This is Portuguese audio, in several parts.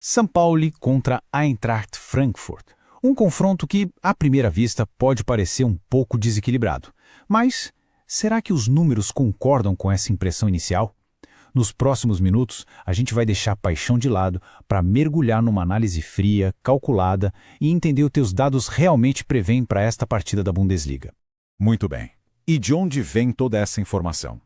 São Paulo contra Eintracht Frankfurt. Um confronto que, à primeira vista, pode parecer um pouco desequilibrado. Mas será que os números concordam com essa impressão inicial? Nos próximos minutos, a gente vai deixar a paixão de lado para mergulhar numa análise fria, calculada e entender o que os dados realmente prevêem para esta partida da Bundesliga. Muito bem. E de onde vem toda essa informação?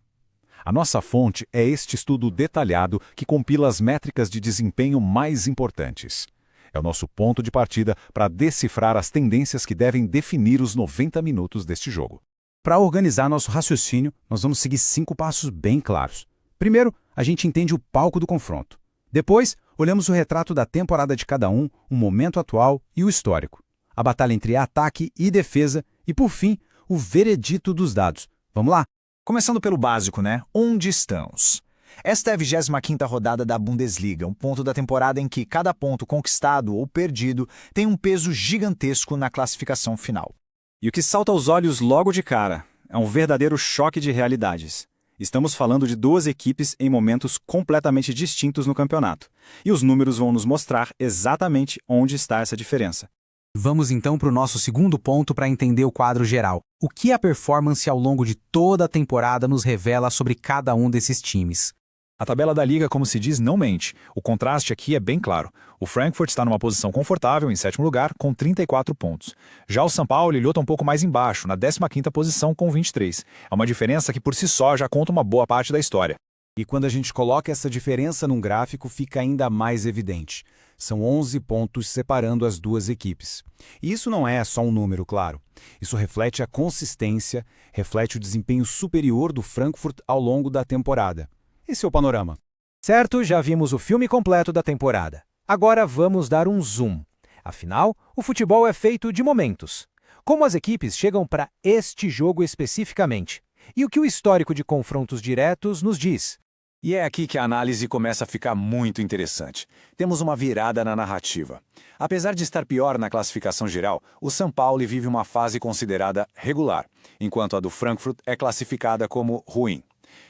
A nossa fonte é este estudo detalhado que compila as métricas de desempenho mais importantes. É o nosso ponto de partida para decifrar as tendências que devem definir os 90 minutos deste jogo. Para organizar nosso raciocínio, nós vamos seguir 5 passos bem claros. Primeiro, a gente entende o palco do confronto. Depois, olhamos o retrato da temporada de cada um, o momento atual e o histórico. A batalha entre ataque e defesa e, por fim, o veredito dos dados. Vamos lá? Começando pelo básico, né? Onde estamos? Esta é a 25ª rodada da Bundesliga, um ponto da temporada em que cada ponto conquistado ou perdido tem um peso gigantesco na classificação final. E o que salta aos olhos logo de cara é um verdadeiro choque de realidades. Estamos falando de duas equipes em momentos completamente distintos no campeonato. E os números vão nos mostrar exatamente onde está essa diferença. Vamos então para o nosso segundo ponto para entender o quadro geral. O que a performance ao longo de toda a temporada nos revela sobre cada um desses times? A tabela da Liga, como se diz, não mente. O contraste aqui é bem claro. O Frankfurt está numa posição confortável, em 7º lugar, com 34 pontos. Já o São Paulo luta um pouco mais embaixo, na 15ª posição, com 23. É uma diferença que por si só já conta uma boa parte da história. E quando a gente coloca essa diferença num gráfico, fica ainda mais evidente. São 11 pontos separando as duas equipes. E isso não é só um número, claro. Isso reflete a consistência, reflete o desempenho superior do Frankfurt ao longo da temporada. Esse é o panorama. Certo, já vimos o filme completo da temporada. Agora vamos dar um zoom. Afinal, o futebol é feito de momentos. Como as equipes chegam para este jogo especificamente? E o que o histórico de confrontos diretos nos diz? E é aqui que a análise começa a ficar muito interessante. Temos uma virada na narrativa. Apesar de estar pior na classificação geral, o São Paulo vive uma fase considerada regular, enquanto a do Frankfurt é classificada como ruim.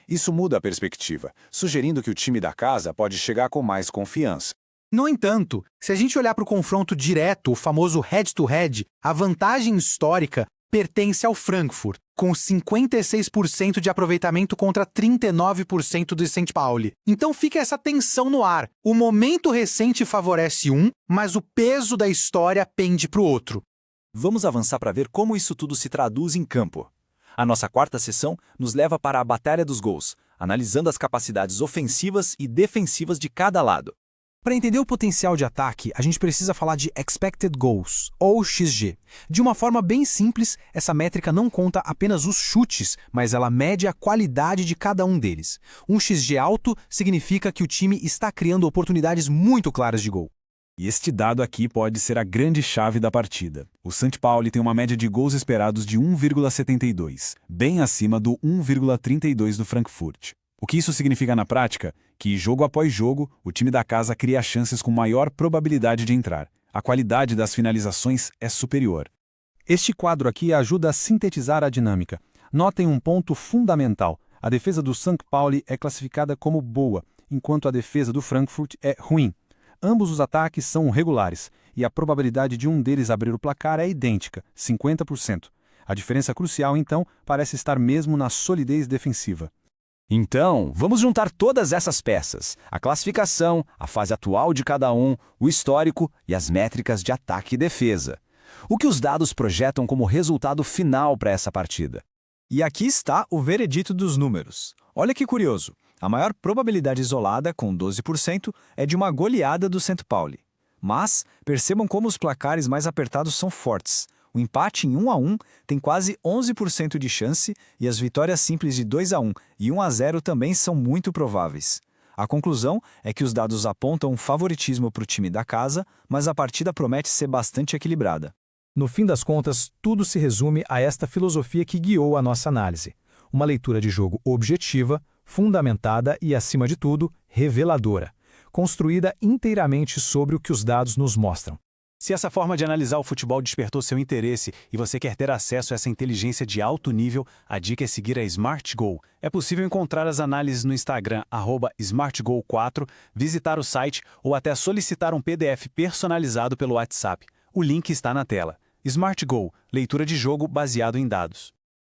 Isso muda a perspectiva, sugerindo que o time da casa pode chegar com mais confiança. No entanto, se a gente olhar para o confronto direto, o famoso head-to-head, a vantagem histórica pertence ao Frankfurt, com 56% de aproveitamento contra 39% do São Paulo. Então fica essa tensão no ar. O momento recente favorece um, mas o peso da história pende para o outro. Vamos avançar para ver como isso tudo se traduz em campo. A nossa quarta sessão nos leva para a batalha dos gols, analisando as capacidades ofensivas e defensivas de cada lado. Para entender o potencial de ataque, a gente precisa falar de Expected Goals, ou XG. De uma forma bem simples, essa métrica não conta apenas os chutes, mas ela mede a qualidade de cada um deles. Um XG alto significa que o time está criando oportunidades muito claras de gol. E este dado aqui pode ser a grande chave da partida. O São Paulo tem uma média de gols esperados de 1,72, bem acima do 1,32 do Frankfurt. O que isso significa na prática? Que, jogo após jogo, o time da casa cria chances com maior probabilidade de entrar. A qualidade das finalizações é superior. Este quadro aqui ajuda a sintetizar a dinâmica. Notem um ponto fundamental. A defesa do São Paulo é classificada como boa, enquanto a defesa do Frankfurt é ruim. Ambos os ataques são regulares, e a probabilidade de um deles abrir o placar é idêntica, 50%. A diferença crucial, então, parece estar mesmo na solidez defensiva. Então, vamos juntar todas essas peças: a classificação, a fase atual de cada um, o histórico e as métricas de ataque e defesa. O que os dados projetam como resultado final para essa partida? E aqui está o veredito dos números. Olha que curioso. A maior probabilidade isolada, com 12%, é de uma goleada do São Paulo. Mas percebam como os placares mais apertados são fortes. O empate em 1-1 tem quase 11% de chance e as vitórias simples de 2-1 e 1-0 também são muito prováveis. A conclusão é que os dados apontam um favoritismo para o time da casa, mas a partida promete ser bastante equilibrada. No fim das contas, tudo se resume a esta filosofia que guiou a nossa análise. Uma leitura de jogo objetiva, fundamentada e, acima de tudo, reveladora, construída inteiramente sobre o que os dados nos mostram. Se essa forma de analisar o futebol despertou seu interesse e você quer ter acesso a essa inteligência de alto nível, a dica é seguir a SmartGo. É possível encontrar as análises no Instagram, @SmartGo4, visitar o site ou até solicitar um PDF personalizado pelo WhatsApp. O link está na tela. SmartGo, leitura de jogo baseado em dados.